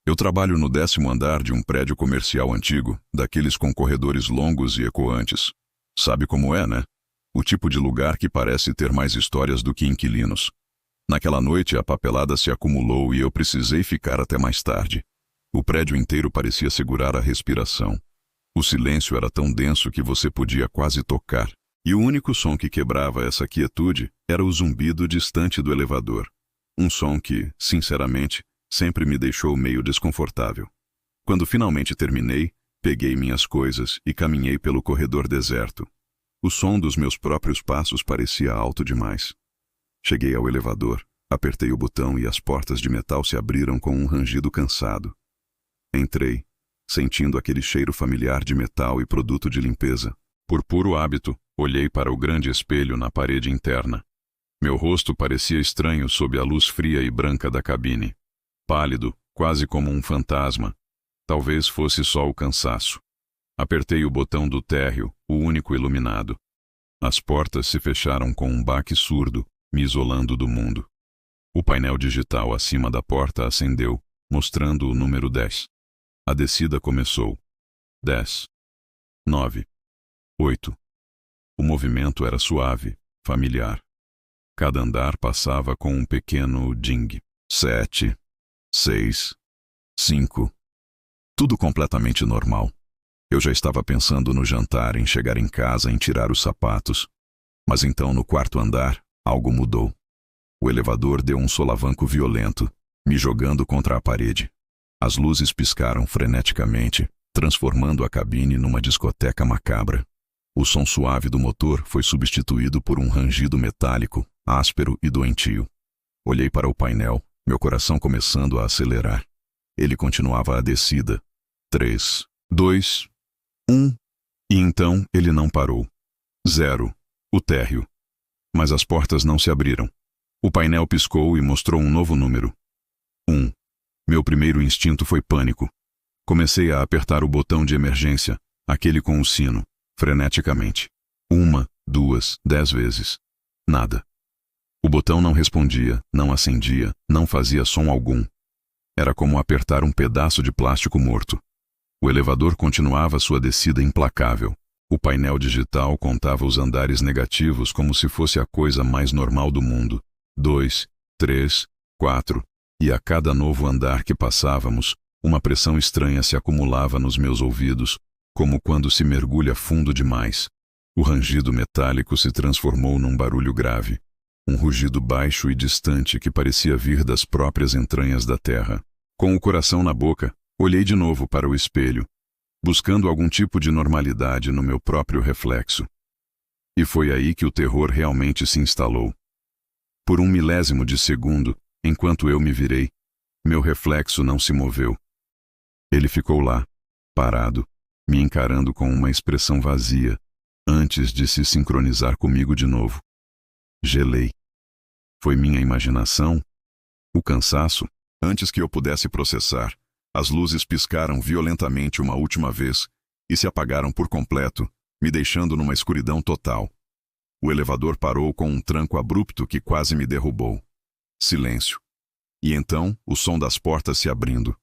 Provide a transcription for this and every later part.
Eu trabalho no 10º andar de um prédio comercial antigo, daqueles com corredores longos e ecoantes. Sabe como é, né? O tipo de lugar que parece ter mais histórias do que inquilinos. Naquela noite a papelada se acumulou e eu precisei ficar até mais tarde. O prédio inteiro parecia segurar a respiração. O silêncio era tão denso que você podia quase tocar. E o único som que quebrava essa quietude era o zumbido distante do elevador. Um som que, sinceramente, sempre me deixou meio desconfortável. Quando finalmente terminei, peguei minhas coisas e caminhei pelo corredor deserto. O som dos meus próprios passos parecia alto demais. Cheguei ao elevador, apertei o botão e as portas de metal se abriram com um rangido cansado. Entrei, sentindo aquele cheiro familiar de metal e produto de limpeza. Por puro hábito, olhei para o grande espelho na parede interna. Meu rosto parecia estranho sob a luz fria e branca da cabine. Pálido, quase como um fantasma. Talvez fosse só o cansaço. Apertei o botão do térreo, o único iluminado. As portas se fecharam com um baque surdo, me isolando do mundo. O painel digital acima da porta acendeu, mostrando o número 10. A descida começou. 10. 9. 8. O movimento era suave, familiar. Cada andar passava com um pequeno ding. 7. 6. 5. Tudo completamente normal. Eu já estava pensando no jantar, em chegar em casa, em tirar os sapatos. Mas então, no 4º andar, algo mudou. O elevador deu um solavanco violento, me jogando contra a parede. As luzes piscaram freneticamente, transformando a cabine numa discoteca macabra. O som suave do motor foi substituído por um rangido metálico, áspero e doentio. Olhei para o painel, meu coração começando a acelerar. Ele continuava a descida. 3, 2, 1. E então ele não parou. 0. O térreo. Mas as portas não se abriram. O painel piscou e mostrou um novo número. 1. Meu primeiro instinto foi pânico. Comecei a apertar o botão de emergência, aquele com o sino, freneticamente. 1, 2, 10 vezes. Nada. O botão não respondia, não acendia, não fazia som algum. Era como apertar um pedaço de plástico morto. O elevador continuava sua descida implacável. O painel digital contava os andares negativos como se fosse a coisa mais normal do mundo. 2, 3, 4. E a cada novo andar que passávamos, uma pressão estranha se acumulava nos meus ouvidos, como quando se mergulha fundo demais. O rangido metálico se transformou num barulho grave. Um rugido baixo e distante que parecia vir das próprias entranhas da terra. Com o coração na boca, olhei de novo para o espelho, buscando algum tipo de normalidade no meu próprio reflexo. E foi aí que o terror realmente se instalou. Por um milésimo de segundo, enquanto eu me virei, meu reflexo não se moveu. Ele ficou lá, parado, me encarando com uma expressão vazia, antes de se sincronizar comigo de novo. Gelei. Foi minha imaginação? O cansaço? Antes que eu pudesse processar, as luzes piscaram violentamente uma última vez e se apagaram por completo, me deixando numa escuridão total. O elevador parou com um tranco abrupto que quase me derrubou. Silêncio. E então, o som das portas se abrindo.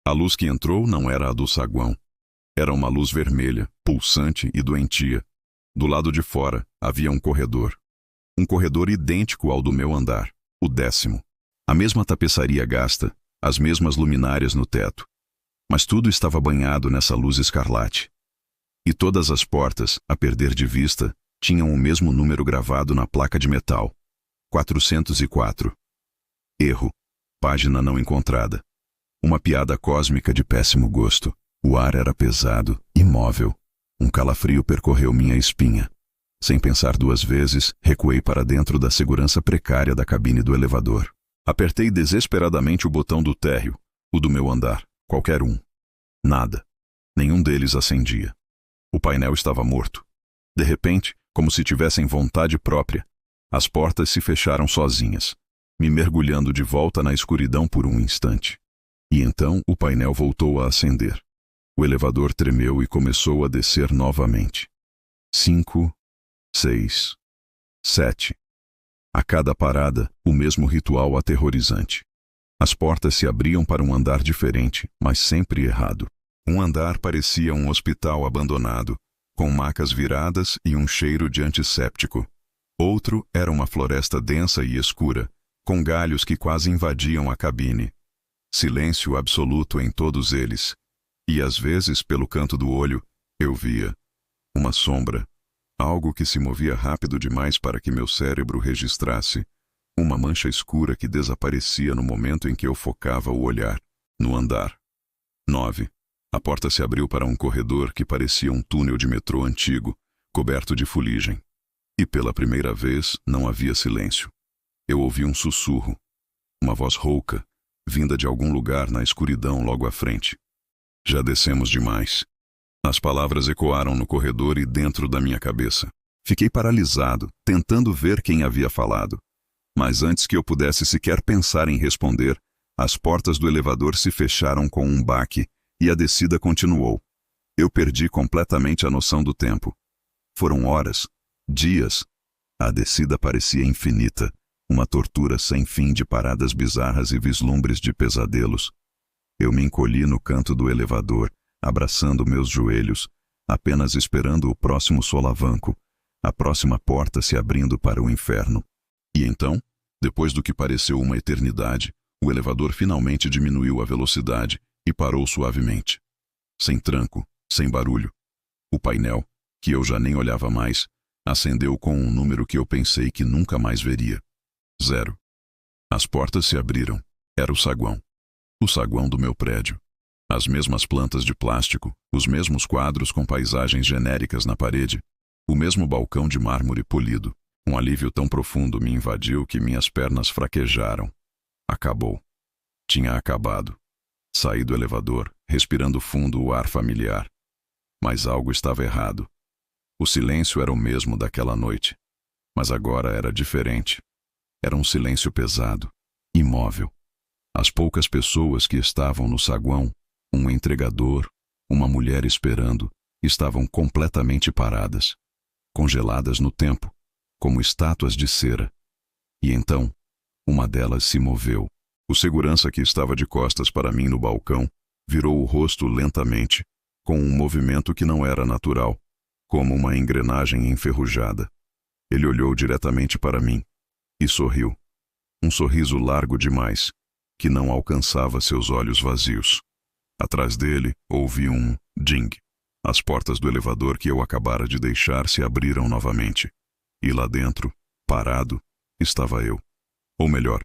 A luz que entrou não era a do saguão. Era uma luz vermelha, pulsante e doentia. Do lado de fora, havia um corredor. Um corredor idêntico ao do meu andar, o 10º. A mesma tapeçaria gasta, as mesmas luminárias no teto. Mas tudo estava banhado nessa luz escarlate. E todas as portas, a perder de vista, tinham o mesmo número gravado na placa de metal. 404. Erro. Página não encontrada. Uma piada cósmica de péssimo gosto. O ar era pesado, imóvel. Um calafrio percorreu minha espinha. Sem pensar duas vezes, recuei para dentro da segurança precária da cabine do elevador. Apertei desesperadamente o botão do térreo, o do meu andar, qualquer um. Nada. Nenhum deles acendia. O painel estava morto. De repente, como se tivessem vontade própria, as portas se fecharam sozinhas, me mergulhando de volta na escuridão por um instante. E então o painel voltou a acender. O elevador tremeu e começou a descer novamente. 5, 6, 7. A cada parada, o mesmo ritual aterrorizante. As portas se abriam para um andar diferente, mas sempre errado. Um andar parecia um hospital abandonado, com macas viradas e um cheiro de antisséptico. Outro era uma floresta densa e escura, com galhos que quase invadiam a cabine. Silêncio absoluto em todos eles. E às vezes, pelo canto do olho, eu via uma sombra, algo que se movia rápido demais para que meu cérebro registrasse, uma mancha escura que desaparecia no momento em que eu focava o olhar. No andar 9. A porta se abriu para um corredor que parecia um túnel de metrô antigo, coberto de fuligem. E pela primeira vez não havia silêncio. Eu ouvi um sussurro, uma voz rouca, vinda de algum lugar na escuridão logo à frente. Já descemos demais. As palavras ecoaram no corredor e dentro da minha cabeça. Fiquei paralisado, tentando ver quem havia falado. Mas antes que eu pudesse sequer pensar em responder, as portas do elevador se fecharam com um baque e a descida continuou. Eu perdi completamente a noção do tempo. Foram horas, dias. A descida parecia infinita, uma tortura sem fim de paradas bizarras e vislumbres de pesadelos. Eu me encolhi no canto do elevador, abraçando meus joelhos, apenas esperando o próximo solavanco, a próxima porta se abrindo para o inferno. E então, depois do que pareceu uma eternidade, o elevador finalmente diminuiu a velocidade e parou suavemente. Sem tranco, sem barulho. O painel, que eu já nem olhava mais, acendeu com um número que eu pensei que nunca mais veria. 0. As portas se abriram. Era o saguão. O saguão do meu prédio. As mesmas plantas de plástico, os mesmos quadros com paisagens genéricas na parede, o mesmo balcão de mármore polido. Um alívio tão profundo me invadiu que minhas pernas fraquejaram. Acabou. Tinha acabado. Saí do elevador, respirando fundo o ar familiar. Mas algo estava errado. O silêncio era o mesmo daquela noite, mas agora era diferente. Era um silêncio pesado, imóvel. As poucas pessoas que estavam no saguão, um entregador, uma mulher esperando, estavam completamente paradas, congeladas no tempo, como estátuas de cera. E então, uma delas se moveu. O segurança que estava de costas para mim no balcão virou o rosto lentamente, com um movimento que não era natural, como uma engrenagem enferrujada. Ele olhou diretamente para mim e sorriu. Um sorriso largo demais, que não alcançava seus olhos vazios. Atrás dele, ouvi um ding. As portas do elevador que eu acabara de deixar se abriram novamente. E lá dentro, parado, estava eu. Ou melhor,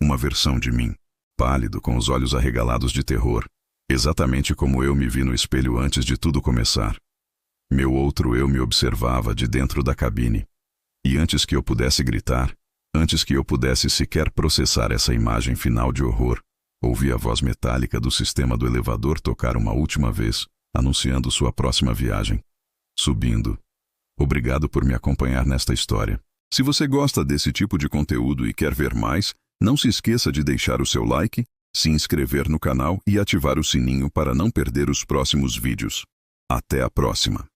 uma versão de mim, pálido, com os olhos arregalados de terror, exatamente como eu me vi no espelho antes de tudo começar. Meu outro eu me observava de dentro da cabine. E antes que eu pudesse gritar, antes que eu pudesse sequer processar essa imagem final de horror, ouvi a voz metálica do sistema do elevador tocar uma última vez, anunciando sua próxima viagem. Subindo. Obrigado por me acompanhar nesta história. Se você gosta desse tipo de conteúdo e quer ver mais, não se esqueça de deixar o seu like, se inscrever no canal e ativar o sininho para não perder os próximos vídeos. Até a próxima!